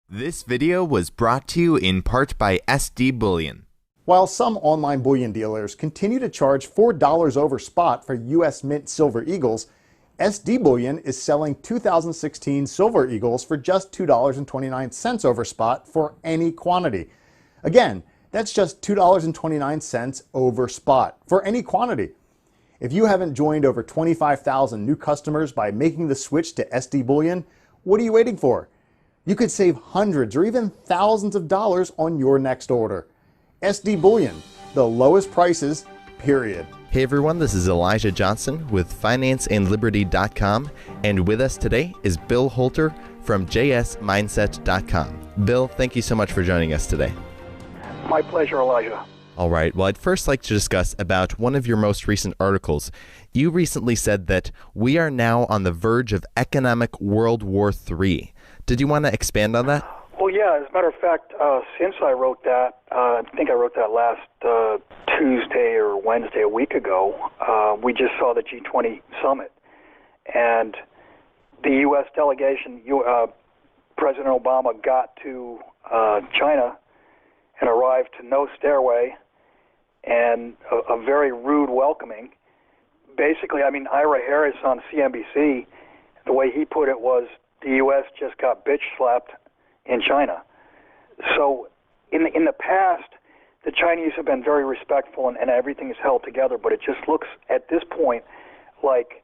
This video was brought to you in part by SD Bullion. While some online bullion dealers continue to charge $4 over spot for U.S. Mint Silver Eagles, SD Bullion is selling 2016 Silver Eagles for just $2.29 over spot for any quantity. Again, that's just $2.29 over spot for any quantity. If you haven't joined over 25,000 new customers by making the switch to SD Bullion, what are you waiting for? You could save hundreds or even thousands of dollars on your next order. SD Bullion, the lowest prices, period. Hey everyone, this is Elijah Johnson with financeandliberty.com, and with us today is Bill Holter from jsmindset.com. Bill, thank you so much for joining us today. My pleasure, Elijah. All right, well, I'd first like to discuss about one of your most recent articles. You recently said that we are now on the verge of economic World War III. Did you want to expand on that? Well, yeah, as a matter of fact, since I wrote that, I think I wrote that last Tuesday or Wednesday, a week ago, we just saw the G20 summit. And the U.S. delegation, President Obama got to China and arrived to no stairway and a very rude welcoming. Basically, I mean, Ira Harris on CNBC, the way he put it was, the U.S. just got bitch slapped in China. So in the past, the Chinese have been very respectful and everything is held together, but it just looks at this point like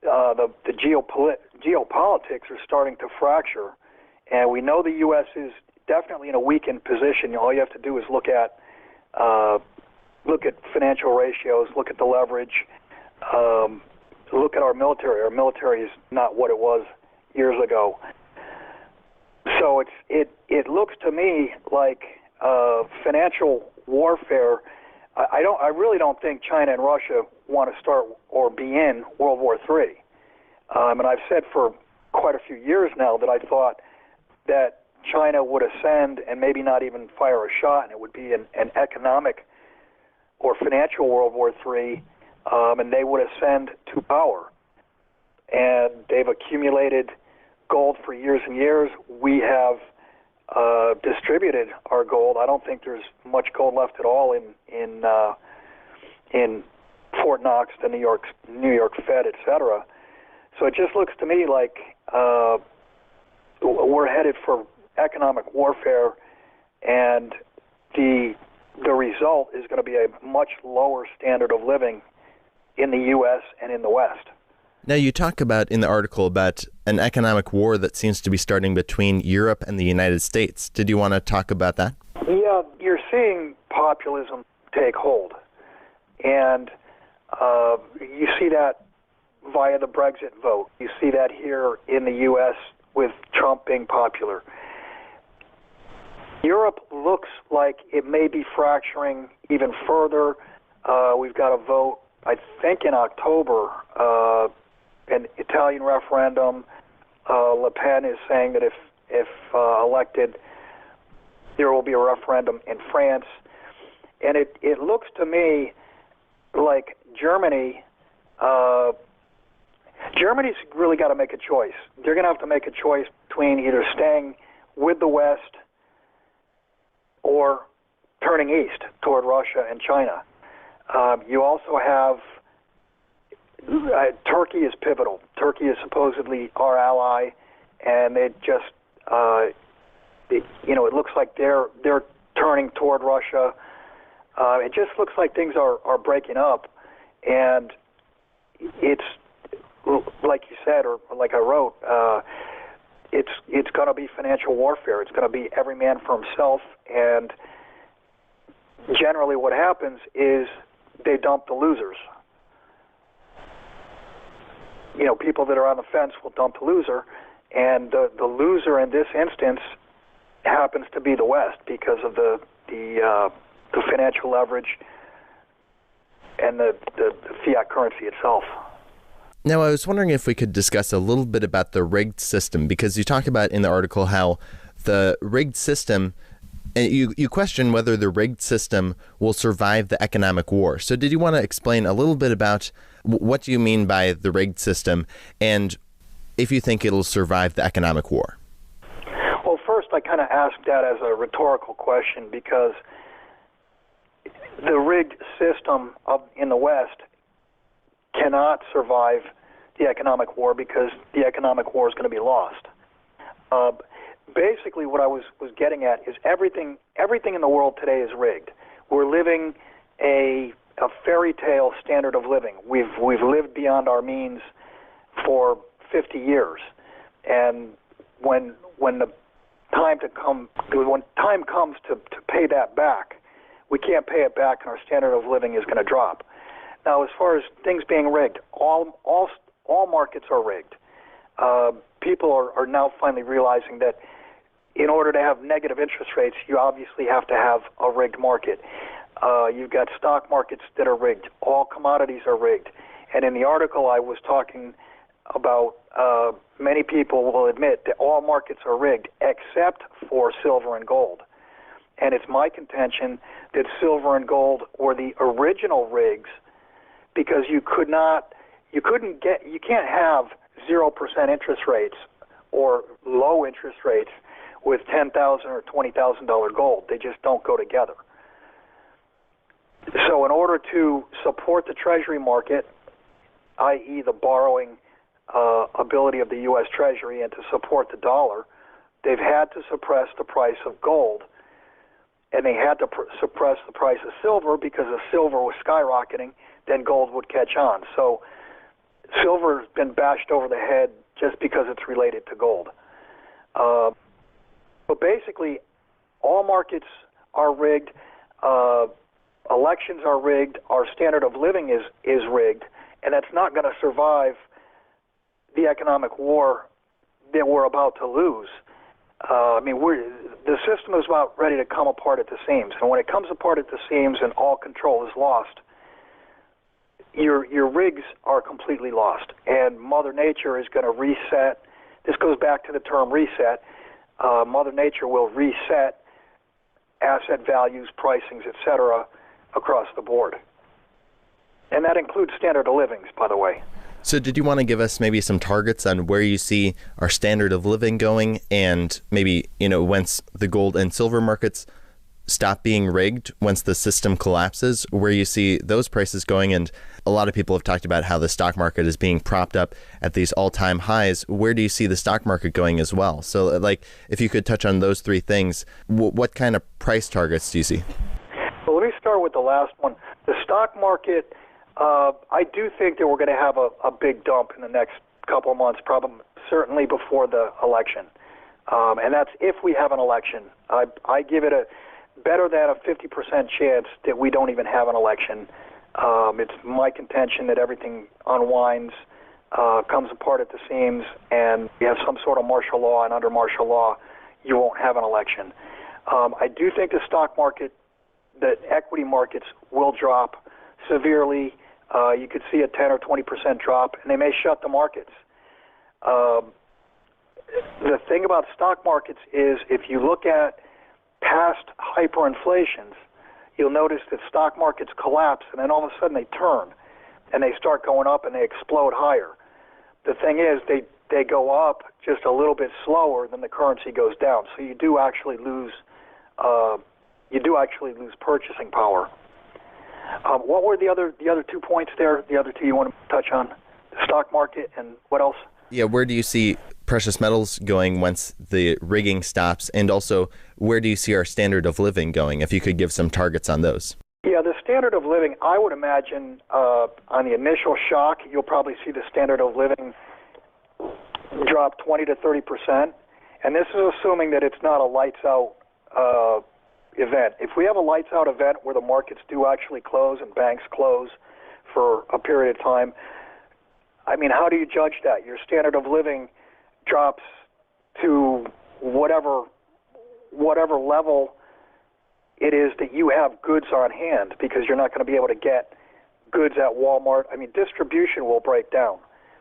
the geopolitics are starting to fracture, and we know the U.S. is definitely in a weakened position. All you have to do is look at financial ratios, look at the leverage, look at our military. Our military is not what it was years ago. So it looks to me like financial warfare. I really don't think China and Russia want to start or be in World War III. And I've said for quite a few years now that I thought that China would ascend and maybe not even fire a shot, and it would be an economic or financial World War III, and they would ascend to power. And they've accumulated gold for years and years. We have distributed our gold. I don't think there's much gold left at all in Fort Knox, the New York Fed, etc. So it just looks to me like we're headed for economic warfare, and the result is going to be a much lower standard of living in the U.S. and in the West. Now, you talk about in the article about an economic war that seems to be starting between Europe and the United States. Did you want to talk about that? Yeah, you're seeing populism take hold. And you see that via the Brexit vote. You see that here in the U.S. with Trump being popular. Europe looks like it may be fracturing even further. We've got a vote, I think, in October, an Italian referendum. Le Pen is saying that if elected, there will be a referendum in France. And it looks to me like Germany's really got to make a choice. They're going to have to make a choice between either staying with the West or turning east toward Russia and China. You also have Turkey is pivotal. Turkey is supposedly our ally, and it just, it looks like they're turning toward Russia. It just looks like things are breaking up, and it's like you said, or like I wrote, it's going to be financial warfare. It's going to be every man for himself, and generally what happens is they dump the losers. People that are on the fence will dump the loser, and the loser in this instance happens to be the West because of the financial leverage and the fiat currency itself. Now, I was wondering if we could discuss a little bit about the rigged system, because you talk about in the article how the rigged system, and you question whether the rigged system will survive the economic war. So did you want to explain a little bit about what do you mean by the rigged system, and if you think it'll survive the economic war? Well, first I kind of asked that as a rhetorical question because the rigged system in the West cannot survive the economic war because the economic war is going to be lost. Basically, what I was getting at is everything in the world today is rigged. We're living a fairy tale standard of living. We've lived beyond our means for 50 years, and when the time comes to pay that back, we can't pay it back, and our standard of living is going to drop. Now, as far as things being rigged, all markets are rigged. People are now finally realizing that in order to have negative interest rates, you obviously have to have a rigged market. You've got stock markets that are rigged. All commodities are rigged. And in the article I was talking about, many people will admit that all markets are rigged except for silver and gold. And it's my contention that silver and gold were the original rigs because you can't have 0% interest rates or low interest rates with $10,000 or $20,000 gold. They just don't go together. So in order to support the Treasury market, i.e. the borrowing ability of the U.S. Treasury, and to support the dollar, they've had to suppress the price of gold, and they had to suppress the price of silver because if silver was skyrocketing, then gold would catch on. So silver has been bashed over the head just because it's related to gold. But basically, all markets are rigged. Elections are rigged. Our standard of living is rigged, and that's not going to survive the economic war that we're about to lose. The system is about ready to come apart at the seams, and when it comes apart at the seams and all control is lost, your rigs are completely lost, and Mother Nature is going to reset. This goes back to the term reset. Mother Nature will reset asset values, pricings, etc., across the board. And that includes standard of livings, by the way. So did you want to give us maybe some targets on where you see our standard of living going, and maybe, once the gold and silver markets stop being rigged, once the system collapses, where you see those prices going? And a lot of people have talked about how the stock market is being propped up at these all-time highs. Where do you see the stock market going as well? So if you could touch on those three things, what kind of price targets do you see? Well, let me start with the last one. The stock market, I do think that we're going to have a big dump in the next couple of months, probably certainly before the election. And that's if we have an election. I give it a better than a 50% chance that we don't even have an election. It's my contention that everything unwinds, comes apart at the seams, and we have some sort of martial law, and under martial law, you won't have an election. I do think the stock market, the equity markets will drop severely. You could see a 10 or 20% drop, and they may shut the markets. The thing about stock markets is if you look at past hyperinflations, you'll notice that stock markets collapse, and then all of a sudden they turn, and they start going up, and they explode higher. The thing is, they go up just a little bit slower than the currency goes down, so you do actually lose purchasing power. What were the other 2 points there? The other two you want to touch on? The stock market and what else? Yeah, where do you see precious metals going once the rigging stops? And also, where do you see our standard of living going? If you could give some targets on those. Yeah, the standard of living, I would imagine on the initial shock, you'll probably see the standard of living drop 20 to 30%. And this is assuming that it's not a lights-out event. If we have a lights-out event where the markets do actually close and banks close for a period of time, how do you judge that? Your standard of living drops to whatever level it is that you have goods on hand, because you're not going to be able to get goods at Walmart. Distribution will break down.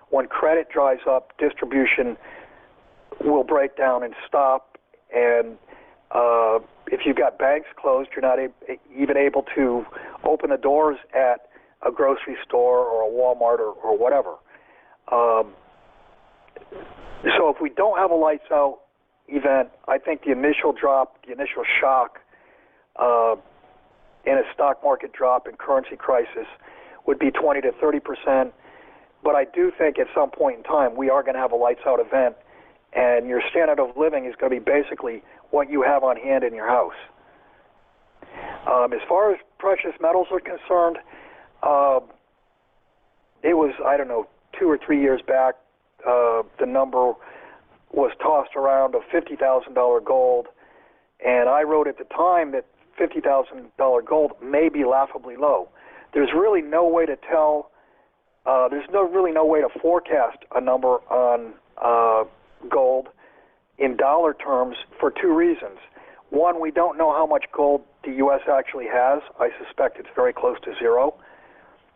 When credit dries up, distribution will break down and stop, and if you've got banks closed, you're not even able to open the doors at a grocery store or a Walmart or whatever. So if we don't have a lights-out event, I think the initial drop, the initial shock in a stock market drop and currency crisis would be 20 to 30%. But I do think at some point in time we are going to have a lights out event, and your standard of living is going to be basically what you have on hand in your house. As far as precious metals are concerned, it was, I don't know, 2 or 3 years back, the number was tossed around of $50,000 gold, and I wrote at the time that $50,000 gold may be laughably low. There's really no way to tell. Really no way to forecast a number on gold in dollar terms for two reasons. One, we don't know how much gold the U.S. actually has. I suspect it's very close to zero.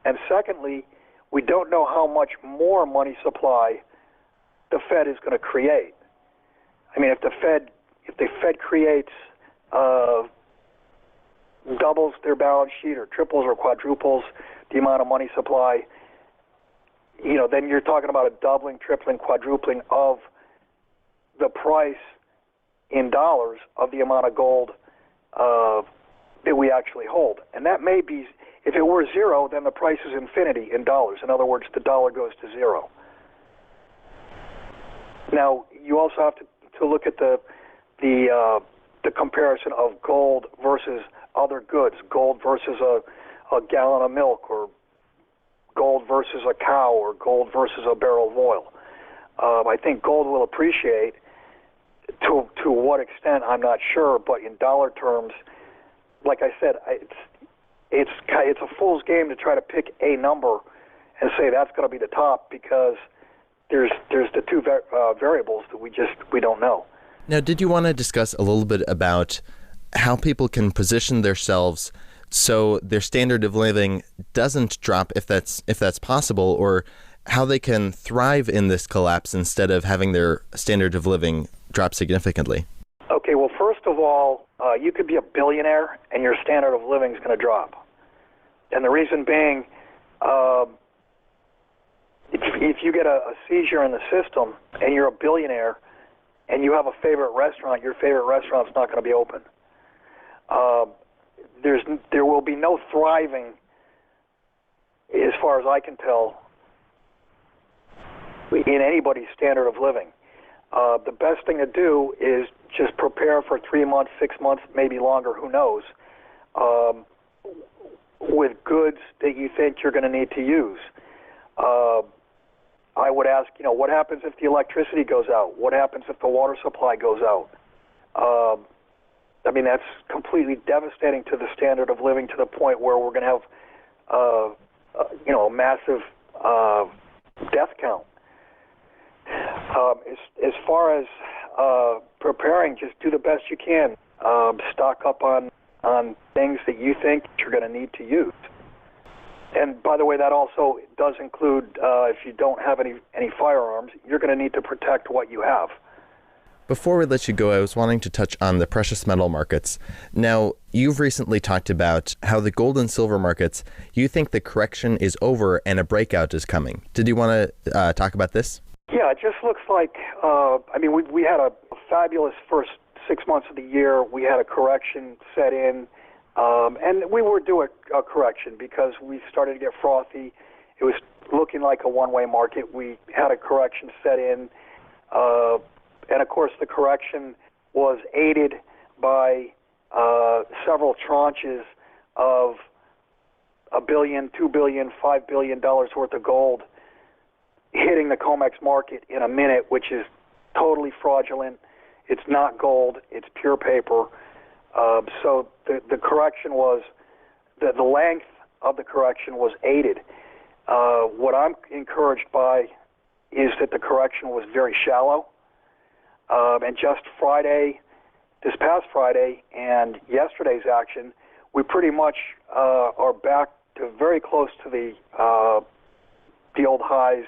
And secondly, we don't know how much more money supply the Fed is going to create. I mean, if the Fed creates doubles their balance sheet or triples or quadruples the amount of money supply, then you're talking about a doubling, tripling, quadrupling of the price in dollars of the amount of gold that we actually hold. And that may be, if it were zero, then the price is infinity in dollars. In other words, the dollar goes to zero. Now, you also have to look at the comparison of gold versus other goods, gold versus a gallon of milk, or gold versus a cow, or gold versus a barrel of oil. I think gold will appreciate. To what extent, I'm not sure, but in dollar terms, like I said, it's a fool's game to try to pick a number and say that's going to be the top, because there's the two variables that we don't know. Now, did you want to discuss a little bit about how people can position themselves so their standard of living doesn't drop, if that's possible, or how they can thrive in this collapse instead of having their standard of living drop significantly? Okay, well, first of all, you could be a billionaire and your standard of living is going to drop. And the reason being, if you get a seizure in the system and you're a billionaire and you have a favorite restaurant, your favorite restaurant's not going to be open. There will be no thriving, as far as I can tell, in anybody's standard of living. The best thing to do is just prepare for 3 months, 6 months, maybe longer, who knows, with goods that you think you're going to need to use. I would ask, what happens if the electricity goes out? What happens if the water supply goes out? I mean, that's completely devastating to the standard of living, to the point where we're going to have, a massive death count. As far as preparing, just do the best you can. Stock up on things that you think you're going to need to use. And by the way, that also does include, if you don't have any firearms, you're going to need to protect what you have. Before we let you go, I was wanting to touch on the precious metal markets. Now, you've recently talked about how the gold and silver markets, you think the correction is over and a breakout is coming. Did you want to talk about this? Yeah, it just looks like, we had a fabulous first 6 months of the year. We had a correction set in, and we were due a correction because we started to get frothy. It was looking like a one-way market. We had a correction set in, and of course the correction was aided by several tranches of $1 billion, $2 billion, $5 billion worth of gold hitting the COMEX market in a minute, which is totally fraudulent. It's not gold, it's pure paper. So the correction was, the length of the correction was aided. What I'm encouraged by is that the correction was very shallow. And just this past Friday and yesterday's action, we pretty much are back to very close to the old highs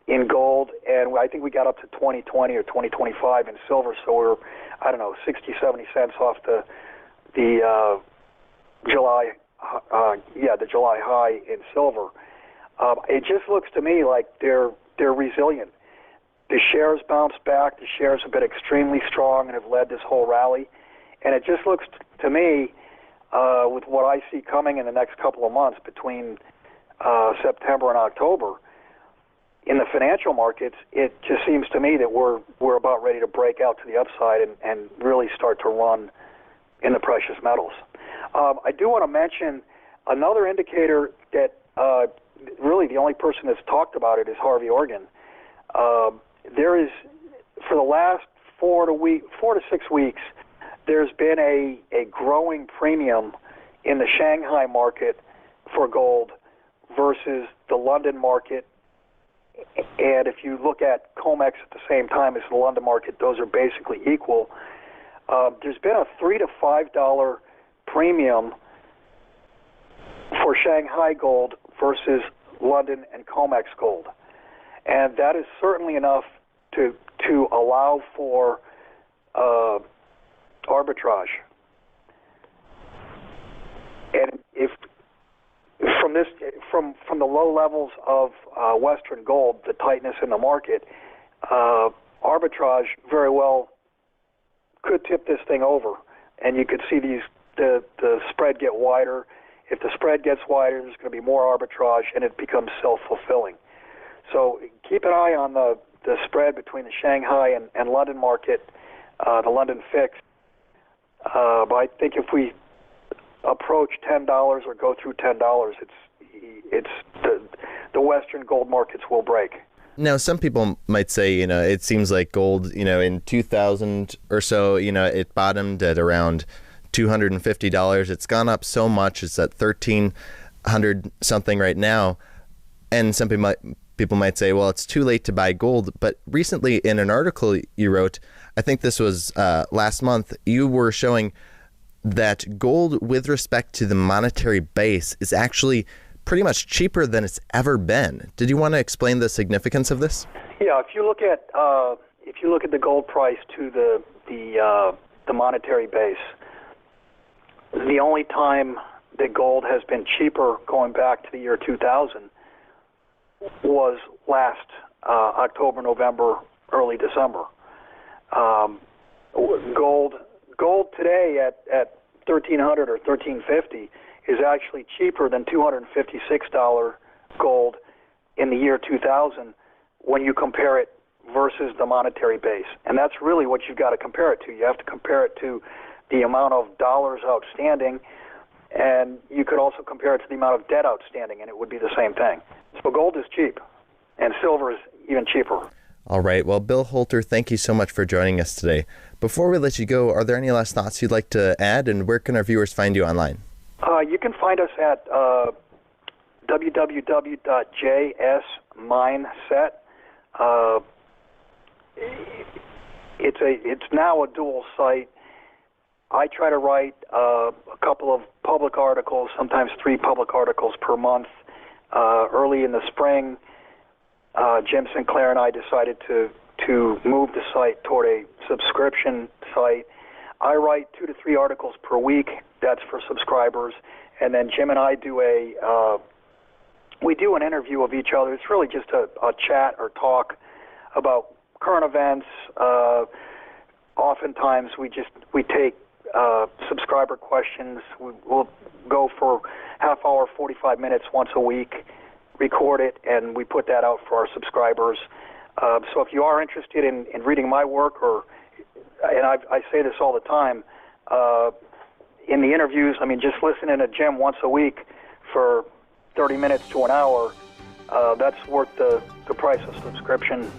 in gold, and I think we got up to 2020 or 2025 in silver, so we're, 60, 70 cents off the July high in silver. It just looks to me like they're resilient. The shares bounced back. The shares have been extremely strong and have led this whole rally. And it just looks to me, with what I see coming in the next couple of months between September and October, in the financial markets, it just seems to me that we're about ready to break out to the upside and really start to run in the precious metals. I do want to mention another indicator that really the only person that's talked about it is Harvey Organ. There is, for the last 4 to 6 weeks, there's been a growing premium in the Shanghai market for gold versus the London market. And if you look at COMEX at the same time as the London market, those are basically equal. There's been a $3 to $5 premium for Shanghai gold versus London and COMEX gold. And that is certainly enough to allow for arbitrage. And if from the low levels of Western gold, the tightness in the market, arbitrage very well could tip this thing over, and you could see the spread get wider. If the spread gets wider, there's going to be more arbitrage, and it becomes self-fulfilling. So keep an eye on the spread between the Shanghai and London market, the London fix. But I think if we approach $10 or go through $10, it's the Western gold markets will break. Now, some people might say, it seems like gold, in 2000 or so, it bottomed at around $250. It's gone up so much. It's at 1,300 something right now. And some people might say, well, it's too late to buy gold. But recently in an article you wrote, I think this was last month, you were showing that gold with respect to the monetary base is actually pretty much cheaper than it's ever been. Did you want to explain the significance of this? Yeah, if you look at the gold price to the monetary base, the only time that gold has been cheaper going back to the year 2000 was last October, November, early December. Gold today at $1,300 or $1,350 is actually cheaper than $256 gold in the year 2000 when you compare it versus the monetary base. And that's really what you've got to compare it to. You have to compare it to the amount of dollars outstanding, and you could also compare it to the amount of debt outstanding, and it would be the same thing. So gold is cheap, and silver is even cheaper. All right. Well, Bill Holter, thank you so much for joining us today. Before we let you go, are there any last thoughts you'd like to add, and where can our viewers find you online? You can find us at www.jsmindset. It's now a dual site. I try to write a couple of public articles, sometimes 3 public articles per month. Early in the spring, Jim Sinclair and I decided to move the site toward a subscription site. I write 2 to 3 articles per week. That's for subscribers. And then Jim and I do we do an interview of each other. It's really just a chat or talk about current events. Oftentimes we take subscriber questions. We'll go for half hour, 45 minutes once a week, record it, and we put that out for our subscribers. So if you are interested in reading my work, and I say this all the time, in the interviews, just listening to Jim once a week for 30 minutes to an hour, that's worth the price of subscription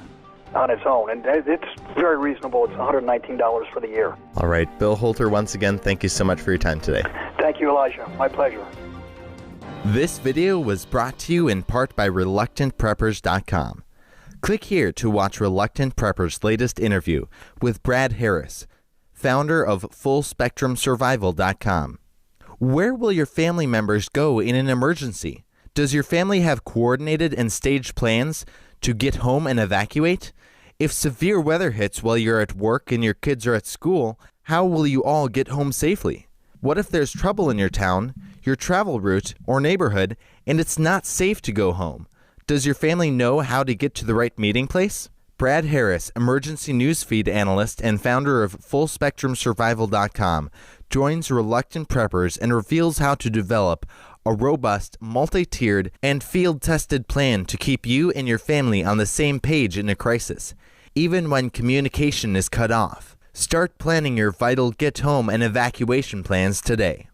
on its own. And it's very reasonable. It's $119 for the year. All right. Bill Holter, once again, thank you so much for your time today. Thank you, Elijah. My pleasure. This video was brought to you in part by ReluctantPreppers.com. Click here to watch Reluctant Prepper's latest interview with Brad Harris, founder of FullSpectrumSurvival.com. Where will your family members go in an emergency? Does your family have coordinated and staged plans to get home and evacuate? If severe weather hits while you're at work and your kids are at school, how will you all get home safely? What if there's trouble in your town, your travel route, or neighborhood, and it's not safe to go home? Does your family know how to get to the right meeting place? Brad Harris, emergency newsfeed analyst and founder of FullSpectrumSurvival.com, joins reluctant preppers and reveals how to develop a robust, multi-tiered, and field-tested plan to keep you and your family on the same page in a crisis, even when communication is cut off. Start planning your vital get-home and evacuation plans today.